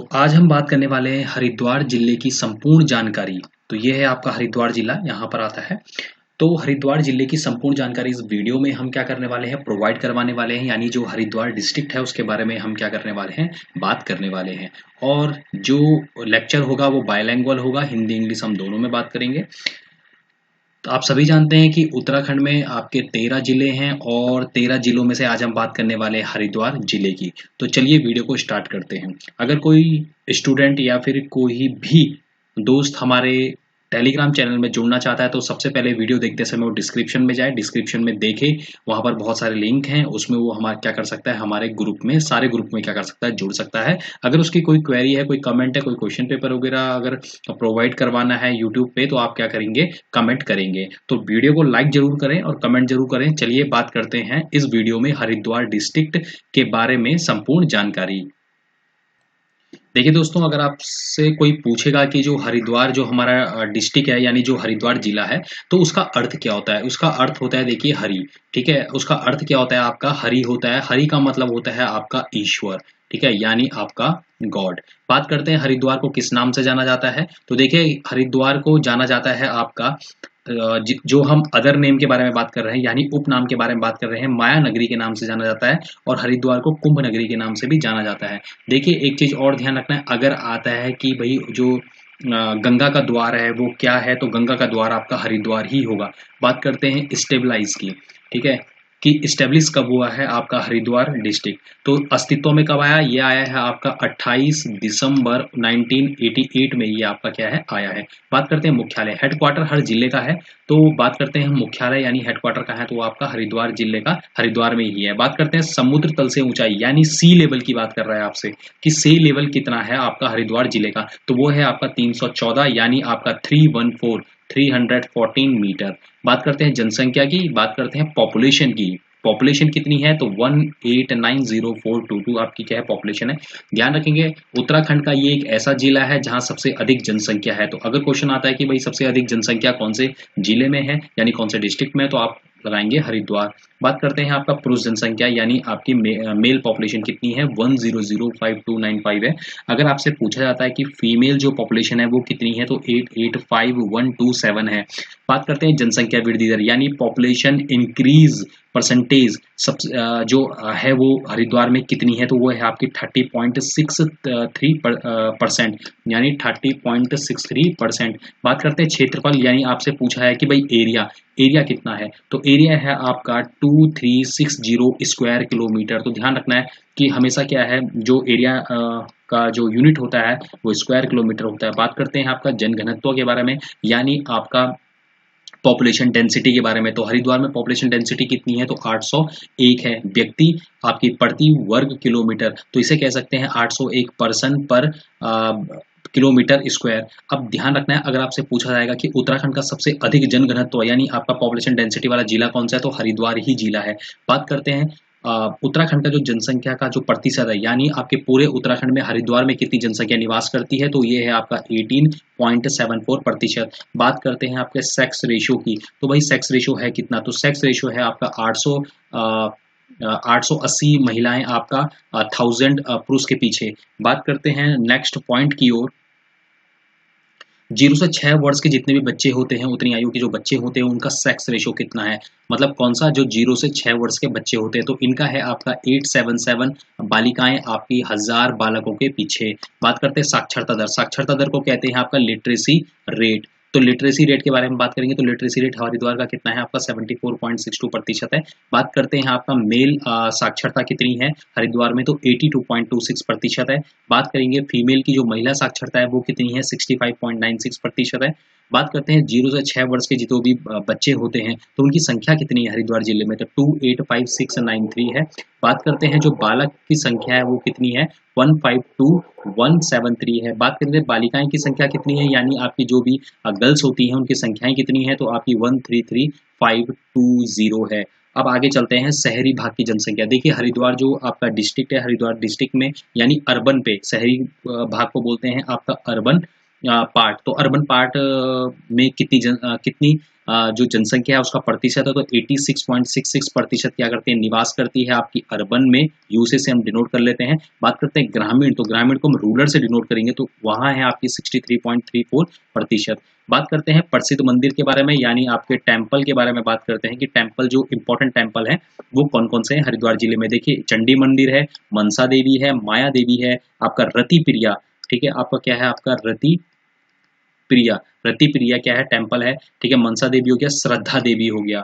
तो आज हम बात करने वाले हैं हरिद्वार जिले की संपूर्ण जानकारी। तो ये है आपका हरिद्वार जिला, यहाँ पर आता है। तो हरिद्वार जिले की संपूर्ण जानकारी इस वीडियो में हम क्या करने वाले हैं, प्रोवाइड करवाने वाले हैं। यानी जो हरिद्वार डिस्ट्रिक्ट है उसके बारे में हम क्या करने वाले हैं, बात करने वाले हैं। और जो लेक्चर होगा वो बायलैंग्वेज होगा, हिंदी इंग्लिश हम दोनों में बात करेंगे। तो आप सभी जानते हैं कि उत्तराखंड में आपके 13 जिले हैं और 13 जिलों में से आज हम बात करने वाले हैं हरिद्वार जिले की। तो चलिए वीडियो को स्टार्ट करते हैं। अगर कोई स्टूडेंट या फिर कोई भी दोस्त हमारे टेलीग्राम चैनल में जुड़ना चाहता है तो सबसे पहले वीडियो देखते समय वो डिस्क्रिप्शन में जाए, डिस्क्रिप्शन में देखे, वहाँ पर बहुत सारे लिंक हैं, उसमें वो हमारा क्या कर सकता है, हमारे ग्रुप में, सारे ग्रुप में क्या कर सकता है, जुड़ सकता है। अगर उसकी कोई क्वेरी है, कोई कमेंट है, कोई क्वेश्चन पेपर वगैरह अगर प्रोवाइड करवाना है यूट्यूब पे तो आप क्या करेंगे, कमेंट करेंगे। तो वीडियो को लाइक जरूर करें और कमेंट जरूर करें। चलिए बात करते हैं इस वीडियो में हरिद्वार डिस्ट्रिक्ट के बारे में संपूर्ण जानकारी। देखिए दोस्तों, अगर आपसे कोई पूछेगा कि जो हरिद्वार जो हमारा डिस्ट्रिक्ट है यानी जो हरिद्वार जिला है तो उसका अर्थ क्या होता है, उसका अर्थ होता है देखिए हरि। ठीक है, उसका अर्थ क्या होता है, आपका हरि होता है। हरि का मतलब होता है आपका ईश्वर, ठीक है, यानी आपका गॉड। बात करते हैं हरिद्वार को किस नाम से जाना जाता है। तो देखिए हरिद्वार को जाना जाता है आपका जो हम अदर नेम के बारे में बात कर रहे हैं यानी उपनाम के बारे में बात कर रहे हैं, माया नगरी के नाम से जाना जाता है और हरिद्वार को कुंभ नगरी के नाम से भी जाना जाता है। देखिए एक चीज और ध्यान रखना है, अगर आता है कि भाई जो गंगा का द्वार है वो क्या है, तो गंगा का द्वार आपका हरिद्वार ही होगा। बात करते हैं स्टेबलाइज की, ठीक है, कि स्टेब्लिश कब हुआ है आपका हरिद्वार डिस्ट्रिक्ट। तो अस्तित्व में कब आया, ये आया है आपका 28 दिसंबर 1988 में, ये आपका क्या है, आया है। बात करते हैं मुख्यालय, हेडक्वार्टर हर जिले का है। तो बात करते हैं मुख्यालय यानी हेडक्वार्टर का है तो वो आपका हरिद्वार जिले का हरिद्वार में ही है। बात करते हैं समुद्र तल से ऊंचाई यानी सी लेवल की बात कर रहा है आपसे कि सी लेवल कितना है आपका हरिद्वार जिले का, तो वो है आपका 314 यानी आपका 314 मीटर। बात करते हैं जनसंख्या की, बात करते हैं पॉपुलेशन की। पॉपुलेशन कितनी है तो 1890422 आपकी क्या है, पॉपुलेशन है। ध्यान रखेंगे उत्तराखंड का ये एक ऐसा जिला है जहां सबसे अधिक जनसंख्या है। तो अगर क्वेश्चन आता है कि भाई सबसे अधिक जनसंख्या कौन से जिले में है यानी कौन से डिस्ट्रिक्ट में है, तो आप लगाएंगे हरिद्वार। बात करते हैं आपका पुरुष जनसंख्या यानी आपकी मेल पॉपुलेशन कितनी है, 1005295 है। अगर आपसे पूछा जाता है कि फीमेल जो पॉपुलेशन है वो कितनी है तो 885127 है। बात करते हैं जनसंख्या वृद्धि दर यानी पॉपुलेशन इंक्रीज परसेंटेज सब जो है वो हरिद्वार में कितनी है, तो वो है आपकी 30.63% यानी 30.63%। बात करते हैं क्षेत्रफल यानी आपसे पूछा है कि भाई एरिया, एरिया कितना है, तो एरिया है आपका 2360 स्क्वायर किलोमीटर। तो ध्यान रखना है कि हमेशा क्या है, जो एरिया का जो यूनिट होता है वो स्क्वायर किलोमीटर होता है। बात करते हैं आपका जनघनत्व के बारे में यानी आपका पॉपुलेशन डेंसिटी के बारे में। तो हरिद्वार में पॉपुलेशन डेंसिटी कितनी है तो 801 है व्यक्ति आपकी प्रति वर्ग किलोमीटर। तो इसे कह सकते हैं 801 पर्सन पर किलोमीटर स्क्वायर। अब ध्यान रखना है, अगर आपसे पूछा जाएगा कि उत्तराखंड का सबसे अधिक जनघनत्व यानी आपका पॉपुलेशन डेंसिटी वाला जिला कौन सा है, तो हरिद्वार ही जिला है। बात करते हैं उत्तराखंड का जो जनसंख्या का जो प्रतिशत है यानी आपके पूरे उत्तराखंड में हरिद्वार में कितनी जनसंख्या निवास करती है, तो ये है आपका 18.74%। बात करते हैं आपके सेक्स रेशियो की, तो भाई सेक्स रेशियो है कितना, तो सेक्स रेशियो है आपका 880 महिलाएं आपका 1000 पुरुष के पीछे। बात करते हैं नेक्स्ट पॉइंट की ओर, 0 से 6 वर्ष के जितने भी बच्चे होते हैं, उतनी आयु के जो बच्चे होते हैं उनका सेक्स रेशियो कितना है, मतलब कौन सा, जो 0 से 6 वर्ष के बच्चे होते हैं तो इनका है आपका 877 बालिकाएं आपकी 1000 बालकों के पीछे। बात करते हैं साक्षरता दर, साक्षरता दर को कहते हैं आपका लिटरेसी रेट। तो लिटरेसी रेट के बारे में बात करेंगे तो लिटरेसी रेट हरिद्वार का कितना है आपका 74.62% है। बात करते हैं आपका मेल साक्षरता कितनी है हरिद्वार में, तो 82.26% है। बात करेंगे फीमेल की जो महिला साक्षरता है वो कितनी है, 65.96% है। बात करते हैं 0 से 6 वर्ष के जितने भी बच्चे होते हैं तो उनकी संख्या कितनी है हरिद्वार जिले में, तो 285693 है। बात करते हैं जो बालक की संख्या है वो कितनी है, 152173 है। बात करेंगे बालिकाएं की संख्या कितनी है यानी आपकी जो भी गर्ल्स होती हैं उनकी संख्याएं कितनी है, तो आपकी 133520 है। अब आगे चलते हैं शहरी भाग की जनसंख्या। देखिए हरिद्वार जो आपका डिस्ट्रिक्ट है, हरिद्वार डिस्ट्रिक्ट में यानी अर्बन पे, शहरी भाग को बोलते हैं आपका अर्बन पार्ट, तो अर्बन पार्ट में कितनी जो जनसंख्या है उसका प्रतिशत है, तो 86.66% क्या करते हैं, निवास करती है आपकी अर्बन में। यू से हम डिनोट कर लेते हैं। बात करते हैं ग्रामीण, तो ग्रामीण को हम रूरल से डिनोट करेंगे, तो वहाँ है आपकी 63.34%। बात करते हैं प्रसिद्ध मंदिर के बारे में, यानी आपके टेम्पल के बारे में बात करते हैं कि टेम्पल जो इंपॉर्टेंट टेम्पल है वो कौन कौन से हैं हरिद्वार जिले में। देखिए चंडी मंदिर है, मनसा देवी है, माया देवी है, आपका रति प्रिया, ठीक है, आपका क्या है, आपका रति प्रिया, रति प्रिया क्या है, टेम्पल है, ठीक है। मनसा देवी हो गया, श्रद्धा देवी हो गया,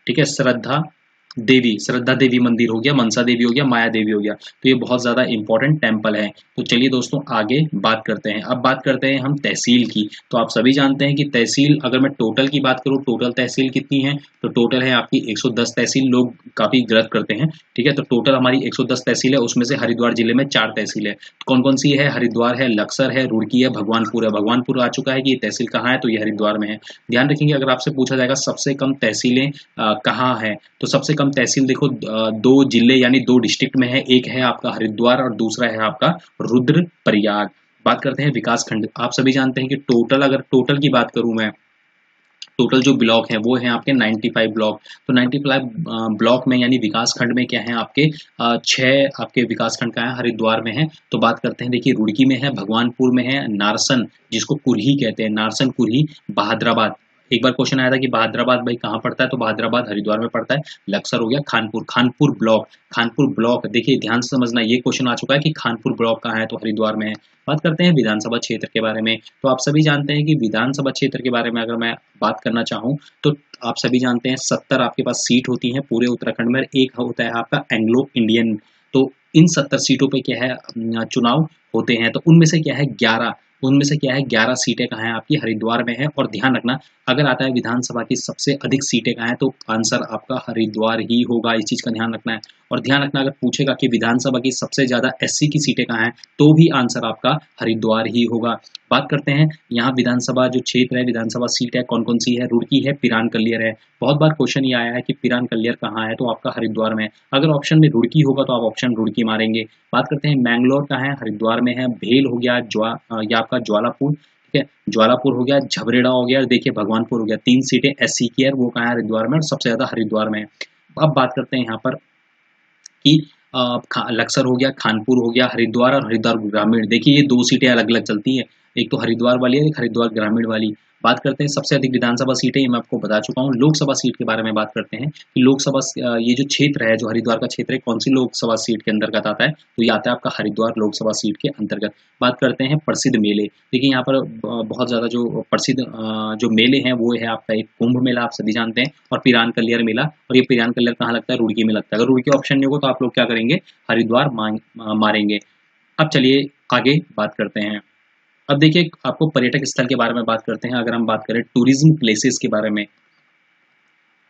ठीक है, श्रद्धा देवी मंदिर हो गया, मनसा देवी हो गया, माया देवी हो गया। तो ये बहुत ज्यादा इंपॉर्टेंट टेम्पल है। तो चलिए दोस्तों आगे बात करते हैं। अब बात करते हैं हम तहसील की। तो आप सभी जानते हैं कि तहसील, अगर मैं टोटल की बात करूं, टोटल तहसील कितनी है, तो टोटल है आपकी 110 तहसील। लोग काफी गलत करते हैं, ठीक है। तो टोटल हमारी 110 तहसील है, उसमें से हरिद्वार जिले में 4 तहसील है। कौन कौन सी है, हरिद्वार है, लक्सर है, रुड़की है, भगवानपुर है। भगवानपुर आ चुका है कि ये तहसील कहाँ है, तो ये हरिद्वार में है। ध्यान रखेंगे, अगर आपसे पूछा जाएगा सबसे कम तहसीलें कहाँ है, तो सबसे कम तहसील देखो 2 जिले यानी 2 डिस्ट्रिक्ट में है। एक है आपका हरिद्वार और दूसरा है आपका रुद्रप्रयाग। बात करते हैं विकास खंड। आप सभी जानते हैं कि टोटल, अगर टोटल की बात करूं मैं, टोटल जो ब्लॉक है वो है आपके 95 ब्लॉक। तो 95 ब्लॉक में यानी विकास खंड में क्या है आपके 6 आपके विकास खंड का है हरिद्वार में है। तो बात करते हैं, देखिए रुड़की में है, भगवानपुर में है, नारसन जिसको कुरही कहते हैं, नारसन कुरही, बहादराबाद। एक बार क्वेश्चन आया था कि बहादराबाद भाई कहाँ पड़ता है, तो बहादराबाद हरिद्वार में पड़ता है। लक्सर हो गया, खानपुर, खानपुर ब्लॉक, खानपुर ब्लॉक, देखिए ध्यान से समझना, ये क्वेश्चन आ चुका है कि खानपुर ब्लॉक कहाँ है, तो हरिद्वार में है। बात करते हैं विधानसभा क्षेत्र के बारे में। तो आप सभी जानते हैं कि विधानसभा क्षेत्र के बारे में अगर मैं बात करना चाहूँ, तो आप सभी जानते हैं 70 आपके पास सीट होती हैं पूरे उत्तराखंड में, एक होता है आपका एंग्लो इंडियन। तो इन 70 सीटों पे क्या है चुनाव होते हैं। तो उनमें से क्या है 11, उनमें से क्या है 11 सीटें कहाँ हैं आपकी हरिद्वार में है। और ध्यान रखना, अगर आता है विधानसभा की सबसे अधिक सीटें कहाँ हैं, तो आंसर आपका हरिद्वार ही होगा, इस चीज का ध्यान रखना है। और ध्यान रखना, अगर पूछेगा कि विधानसभा की सबसे ज्यादा एससी की सीटें कहाँ हैं, तो भी आंसर आपका हरिद्वार ही होगा। बात करते हैं यहाँ विधानसभा जो क्षेत्र है, विधानसभा सीट है कौन कौन सी है, रुड़की है, पिरान कलियर है। बहुत बार क्वेश्चन ये आया है कि पिरान कलियर कहाँ है, तो आपका हरिद्वार में है। अगर ऑप्शन में रुड़की होगा तो आप ऑप्शन रुड़की मारेंगे। बात करते हैं मैंगलोर का है, हरिद्वार में है। भेल हो गया, या आपका ज्वालापुर, ठीक है, ज्वालापुर हो गया, झबरेड़ा हो गया, देखिए भगवानपुर हो गया। 3 सीटें एससी की है, वो कहाँ है, हरिद्वार में, और सबसे ज्यादा हरिद्वार में है। अब बात करते हैं यहाँ पर कि लक्सर हो गया, खानपुर हो गया, हरिद्वार और हरिद्वार ग्रामीण। देखिए ये 2 सीटें अलग अलग चलती है, एक तो हरिद्वार वाली है, एक हरिद्वार ग्रामीण वाली। बात करते हैं सबसे अधिक विधानसभा सीटें, ये मैं आपको बता चुका हूँ। लोकसभा सीट के बारे में बात करते हैं कि लोकसभा ये जो क्षेत्र है, जो हरिद्वार का क्षेत्र है, कौन सी लोकसभा सीट के अंतर्गत आता है, तो ये आता है आपका हरिद्वार लोकसभा सीट के अंतर्गत। बात करते हैं प्रसिद्ध मेले। देखिए यहाँ पर बहुत ज्यादा जो प्रसिद्ध जो मेले हैं वो है आपका एक कुंभ मेला, आप सभी जानते हैं, और पिरान कलियर मेला। और ये पिरान कलियर कहाँ लगता है, रुड़की में लगता है। अगर रुड़की ऑप्शन नहीं होगा तो आप लोग क्या करेंगे, हरिद्वार मारेंगे। अब चलिए आगे बात करते हैं। अब देखिए आपको पर्यटक स्थल के बारे में बात करते हैं। अगर हम बात करें टूरिज्म प्लेसेस के बारे में,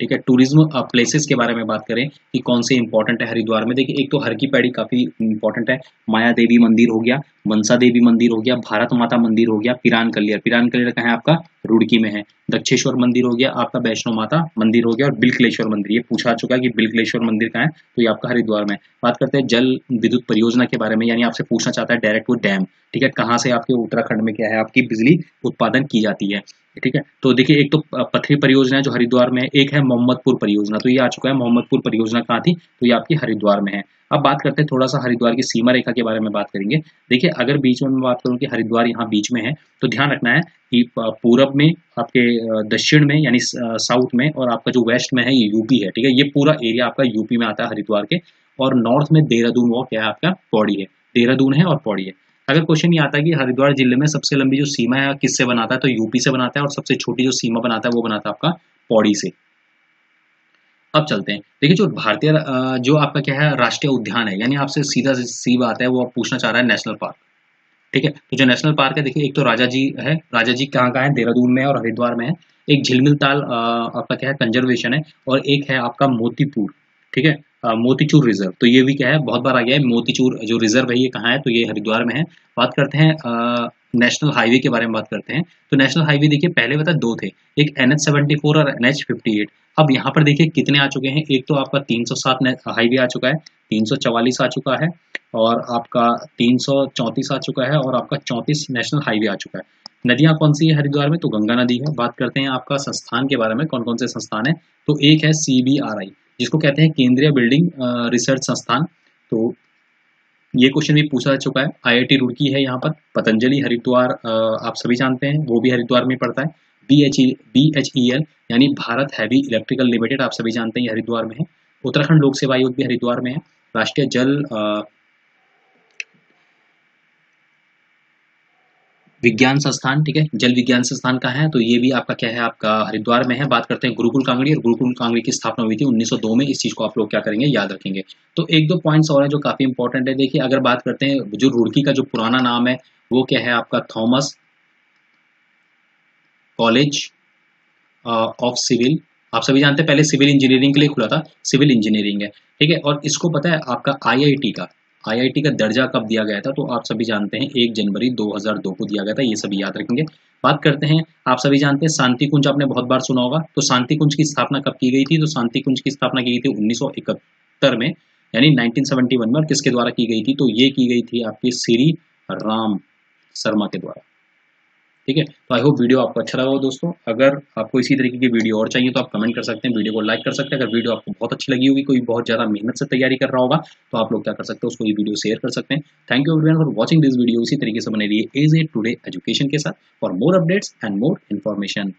ठीक है, टूरिज्म प्लेसेस के बारे में बात करें कि कौन से इंपॉर्टेंट है हरिद्वार में। देखिए एक तो हर की पैड़ी काफी इंपॉर्टेंट है, माया देवी मंदिर हो गया, मनसा देवी मंदिर हो गया, भारत माता मंदिर हो गया, पिरान कलियर, पिरान कलियर कहाँ है आपका, रुड़की में है। दक्षेश्वर मंदिर हो गया, आपका वैष्णो माता मंदिर हो गया, और बिलकलेश्वर मंदिर, ये पूछा चुका है कि बिलकलेश्वर मंदिर कहाँ है, तो ये आपका हरिद्वार में। बात करते हैं जल विद्युत परियोजना के बारे में, यानी आपसे पूछना चाहता है डायरेक्ट वो डैम, ठीक है, कहाँ से आपके उत्तराखंड में क्या है आपकी बिजली उत्पादन की जाती है, ठीक है। तो देखिए एक तो पथरी परियोजना है जो हरिद्वार में है, एक है मोहम्मदपुर परियोजना, तो ये आ चुका है। मोहम्मदपुर परियोजना कहाँ थी, तो ये आपकी हरिद्वार में है। अब बात करते हैं थोड़ा सा हरिद्वार की सीमा रेखा के बारे में बात करेंगे। देखिए अगर बीच में मैं बात करूं कि हरिद्वार यहाँ बीच में है, तो ध्यान रखना है कि पूरब में आपके दक्षिण में यानी साउथ में, और आपका जो वेस्ट में है ये यूपी है, ठीक है। ये पूरा एरिया आपका यूपी में आता है हरिद्वार के। और नॉर्थ में देहरादून वो क्या है आपका, पौड़ी है, देहरादून है और पौड़ी है। अगर क्वेश्चन ये आता है कि हरिद्वार जिले में सबसे लंबी जो सीमा है किससे बनाता है, तो यूपी से बनाता है, और सबसे छोटी जो सीमा बनाता है वो बनाता है आपका पौड़ी से। अब चलते हैं, देखिए जो भारतीय जो आपका क्या है राष्ट्रीय उद्यान है, यानी आपसे सीधा सी बात है, वो आप पूछना चाह रहा है नेशनल पार्क, ठीक है। तो जो नेशनल पार्क है, देखिए एक तो राजा जी है, राजा जी कहाँ का है, देहरादून में और हरिद्वार में है। एक झिलमिल ताल आपका क्या है कंजर्वेशन है, और एक है आपका मोतीपुर, ठीक है, मोतीचूर रिजर्व। तो ये भी क्या है, बहुत बार आ गया है, मोतीचूर जो रिजर्व है ये कहाँ है, तो ये हरिद्वार में है। बात करते हैं नेशनल हाईवे के बारे में बात करते हैं। तो नेशनल हाईवे देखिए पहले बता 2 थे, एक NH74 और NH58। अब यहाँ पर देखिए कितने आ चुके हैं, एक तो आपका 307 हाईवे आ चुका है, 344 आ चुका है, और आपका 334 आ चुका है और आपका 34 नेशनल हाईवे आ चुका है। नदियां कौन सी है हरिद्वार में? तो गंगा नदी है। बात करते हैं आपका संस्थान के बारे में, कौन कौन से संस्थान है। तो एक है CBRI, जिसको कहते हैं केंद्रीय बिल्डिंग रिसर्च संस्थान। तो ये क्वेश्चन भी पूछा जा चुका है। IIT रुड़की है यहाँ पर। पतंजलि हरिद्वार आप सभी जानते हैं, वो भी हरिद्वार में पड़ता है। BHEL यानी भारत हैवी इलेक्ट्रिकल लिमिटेड, आप सभी जानते हैं ये हरिद्वार में है। उत्तराखंड लोक सेवा आयोग भी हरिद्वार में है। राष्ट्रीय जल विज्ञान संस्थान, ठीक है, जल विज्ञान संस्थान का है, तो ये भी आपका क्या है, आपका हरिद्वार में है। बात करते हैं गुरुकुल कांगड़ी, और गुरुकुल कांगड़ी की स्थापना हुई थी 1902 में। इस चीज को आप लोग क्या करेंगे, याद रखेंगे। तो एक दो पॉइंट्स और है जो काफी इंपॉर्टेंट है। देखिए, अगर बात करते हैं जो रुड़की का जो पुराना नाम है वो क्या है आपका, थॉमस कॉलेज ऑफ सिविल। आप सभी जानते हैं पहले सिविल इंजीनियरिंग के लिए खुला था, सिविल इंजीनियरिंग है, ठीक है। और इसको पता है आपका IIT का दर्जा कब दिया गया था? तो आप सभी जानते हैं 1 जनवरी 2002 को दिया गया था, ये सभी याद रखेंगे। बात करते हैं, आप सभी जानते हैं शांति कुंज, आपने बहुत बार सुना होगा। तो शांति कुंज की स्थापना कब की गई थी? तो शांति कुंज की स्थापना की गई थी 1971 में, यानी 1971 में। और किसके द्वारा की गई थी? तो ये की गई थी आपकी श्री राम शर्मा के द्वारा, ठीक है। तो आई होप वीडियो आपको अच्छा लगा हो दोस्तों। अगर आपको इसी तरीके की वीडियो और चाहिए तो आप कमेंट कर सकते हैं, वीडियो को लाइक कर सकते हैं। अगर वीडियो आपको बहुत अच्छी लगी होगी, कोई बहुत ज़्यादा मेहनत से तैयारी कर रहा होगा, तो आप लोग क्या कर सकते हैं, उसको ये वीडियो शेयर कर सकते हैं। Thank you everyone for watching this video. इसी तरीके से बने रहिए एज ए टुडे एजुकेशन के साथ for more updates and more information.